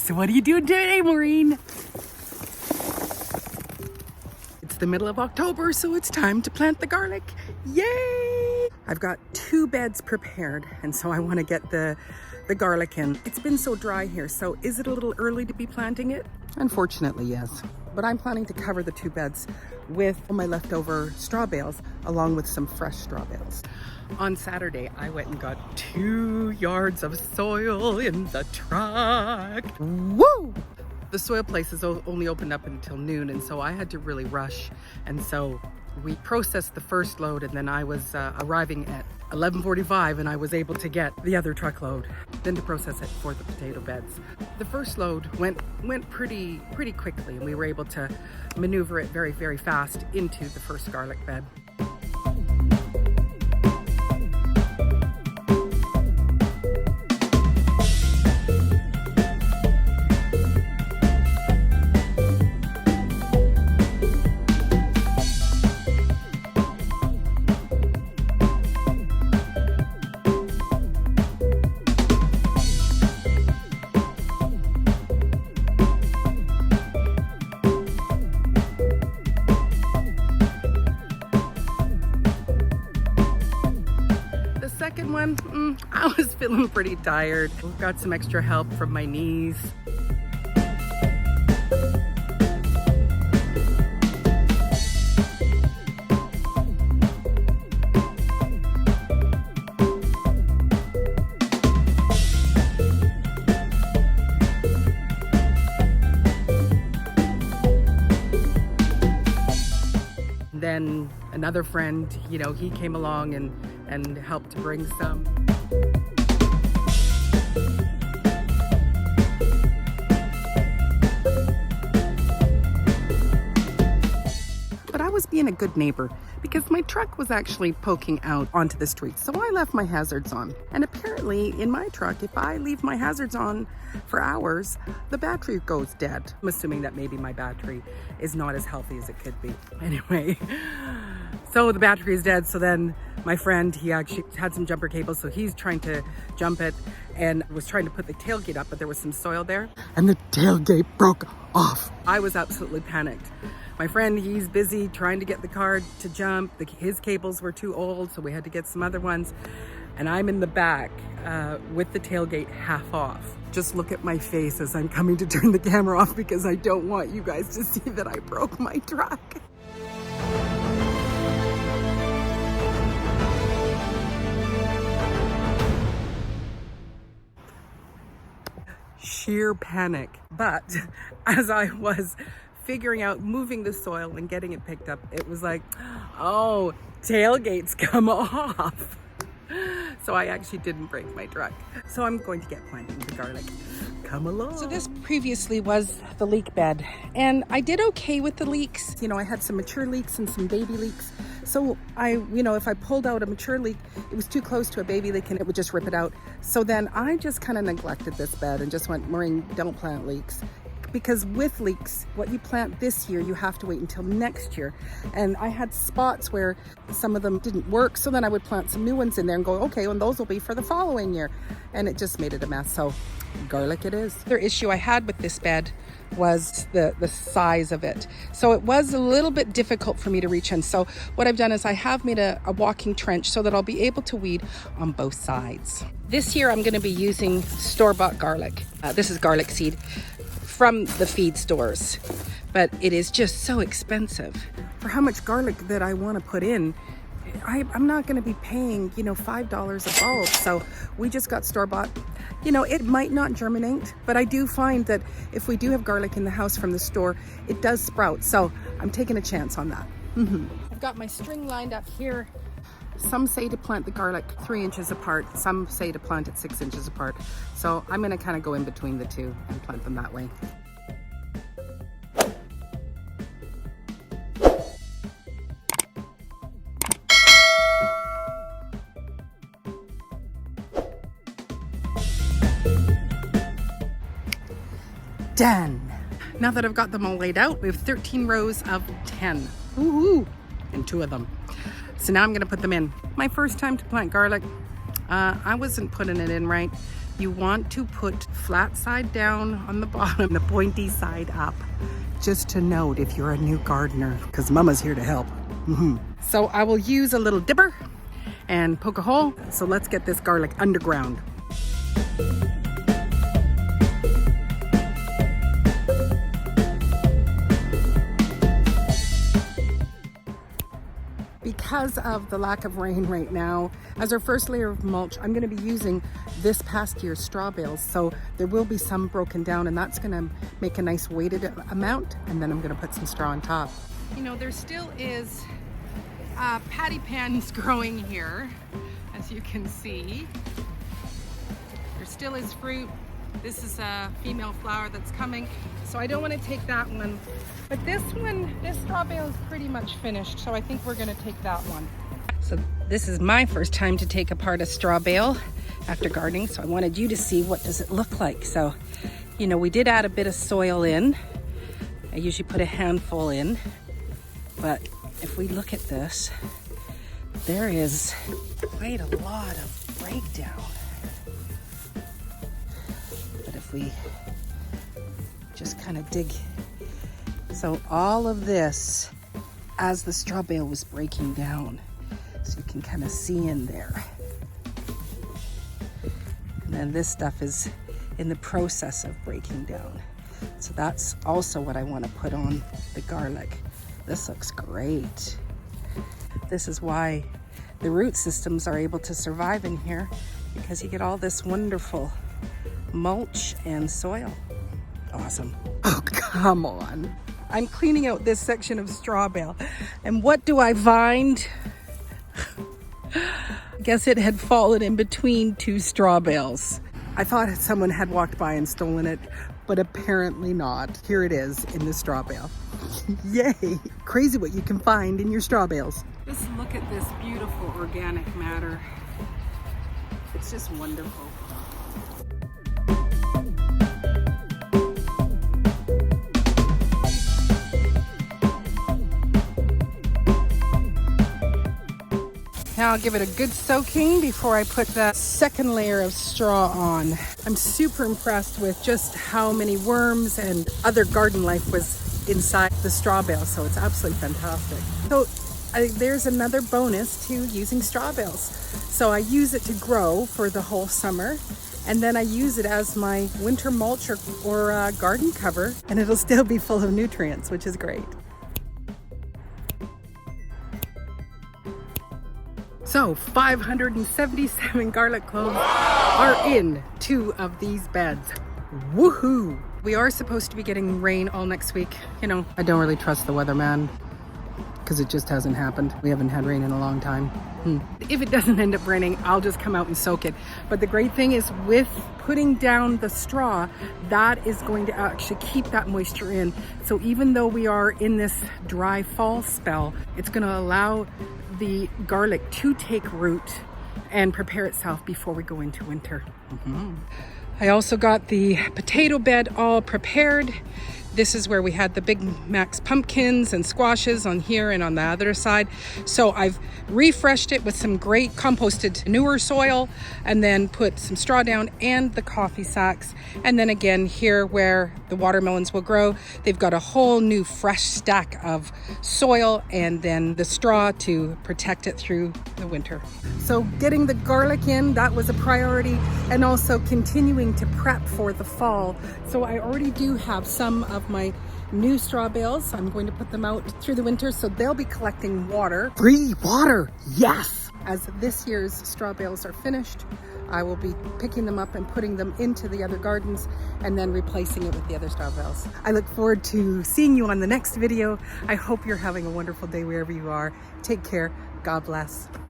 So what are you doing today, Maureen? It's the middle of October, so it's time to plant the garlic. Yay! I've got 2 beds prepared, and so I want to get the garlic in. It's been so dry here, so is it a little early to be planting it? Unfortunately, yes. But I'm planning to cover the 2 beds with my leftover straw bales, along with some fresh straw bales. On Saturday, I went and got 2 yards of soil in the truck. Woo! The soil place is only opened up until noon, and so I had to really rush. And so we processed the first load, and then I was arriving at 11:45, and I was able to get the other truckload, then to process it for the potato beds. The first load went pretty quickly, and we were able to maneuver it very, very fast into the first garlic bed. Second one, I was feeling pretty tired. Got some extra help from my knees. Then another friend, he came along and helped to bring some. But I was being a good neighbor because my truck was actually poking out onto the street. So I left my hazards on. And apparently in my truck, if I leave my hazards on for hours, the battery goes dead. I'm assuming that maybe my battery is not as healthy as it could be. Anyway, so the battery is dead. So then my friend, he actually had some jumper cables, so he's trying to jump it and was trying to put the tailgate up, but there was some soil there and the tailgate broke off. I was absolutely panicked. My friend, he's busy trying to get the car to jump. His cables were too old, so we had to get some other ones. And I'm in the back with the tailgate half off. Just look at my face as I'm coming to turn the camera off because I don't want you guys to see that I broke my truck. Sheer panic. But as I was figuring out moving the soil and getting it picked up, it was like, oh, tailgates come off. So I actually didn't break my truck. So I'm going to get planting the garlic. Come along. So this previously was the leek bed, and I did okay with the leeks. I had some mature leeks and some baby leeks. So if I pulled out a mature leek, it was too close to a baby leek and it would just rip it out. So then I just kind of neglected this bed and just went, Maureen, don't plant leeks. Because with leeks, what you plant this year, you have to wait until next year. And I had spots where some of them didn't work. So then I would plant some new ones in there and go, okay, and those will be for the following year. And it just made it a mess. So garlic it is. The other issue I had with this bed was the size of it. So it was a little bit difficult for me to reach in. So what I've done is I have made a walking trench so that I'll be able to weed on both sides. This year I'm going to be using store-bought garlic. This is garlic seed from the feed stores, but it is just so expensive. For how much garlic that I want to put in, I'm not going to be paying, $5 a bulb. So we just got store-bought. It might not germinate, but I do find that if we do have garlic in the house from the store, it does sprout. So I'm taking a chance on that. I've got my string lined up here. Some say to plant the garlic 3 inches apart. Some say to plant it 6 inches apart. So I'm going to kind of go in between the two and plant them that way. Done. Now that I've got them all laid out, we have 13 rows of 10. Woohoo! And 2 of them. So now I'm going to put them in. My first time to plant garlic. I wasn't putting it in right You want to put flat side down on the bottom, the pointy side up. Just to note if you're a new gardener, because Mama's here to help. So I will use a little dipper and poke a hole. So let's get this garlic underground. Because of the lack of rain right now, as our first layer of mulch, I'm going to be using this past year's straw bales. So there will be some broken down, and that's going to make a nice weighted amount. And then I'm going to put some straw on top. You know, there still is patty pans growing here, as you can see. There still is fruit. This is a female flower that's coming, so I don't want to take that one. But this one, this straw bale is pretty much finished, so I think we're going to take that one. So this is my first time to take apart a straw bale after gardening, so I wanted you to see what does it look like. So, you know, we did add a bit of soil in. I usually put a handful in, but if we look at this, there is quite a lot of breakdown. But if we just kind of dig, so all of this as the straw bale was breaking down, so you can kind of see in there. And then this stuff is in the process of breaking down. So that's also what I want to put on the garlic. This looks great. This is why the root systems are able to survive in here, because you get all this wonderful mulch and soil. Awesome. Oh, come on. I'm cleaning out this section of straw bale, and what do I find? I guess it had fallen in between two straw bales. I thought someone had walked by and stolen it, but apparently not. Here it is in the straw bale. Yay! Crazy what you can find in your straw bales. Just look at this beautiful organic matter. It's just wonderful. Now I'll give it a good soaking before I put the second layer of straw on. I'm super impressed with just how many worms and other garden life was inside the straw bale, so it's absolutely fantastic. So there's another bonus to using straw bales. So I use it to grow for the whole summer, and then I use it as my winter mulch or garden cover, and it'll still be full of nutrients, which is great. So 577 garlic cloves are in 2 of these beds. Woohoo! We are supposed to be getting rain all next week. You know, I don't really trust the weatherman because it just hasn't happened. We haven't had rain in a long time. If it doesn't end up raining, I'll just come out and soak it. But the great thing is with putting down the straw, that is going to actually keep that moisture in. So even though we are in this dry fall spell, it's going to allow the garlic to take root and prepare itself before we go into winter. I also got the potato bed all prepared. This is where we had the Big Max pumpkins and squashes on here and on the other side. So I've refreshed it with some great composted manure soil, and then put some straw down and the coffee sacks. And then again here where the watermelons will grow, they've got a whole new fresh stack of soil and then the straw to protect it through the winter. So getting the garlic in, that was a priority, and also continuing to prep for the fall. So I already do have some of my new straw bales. I'm going to put them out through the winter, so they'll be collecting water. Free water, yes! As this year's straw bales are finished, I will be picking them up and putting them into the other gardens and then replacing it with the other straw bales. I look forward to seeing you on the next video. I hope you're having a wonderful day wherever you are. Take care. God bless.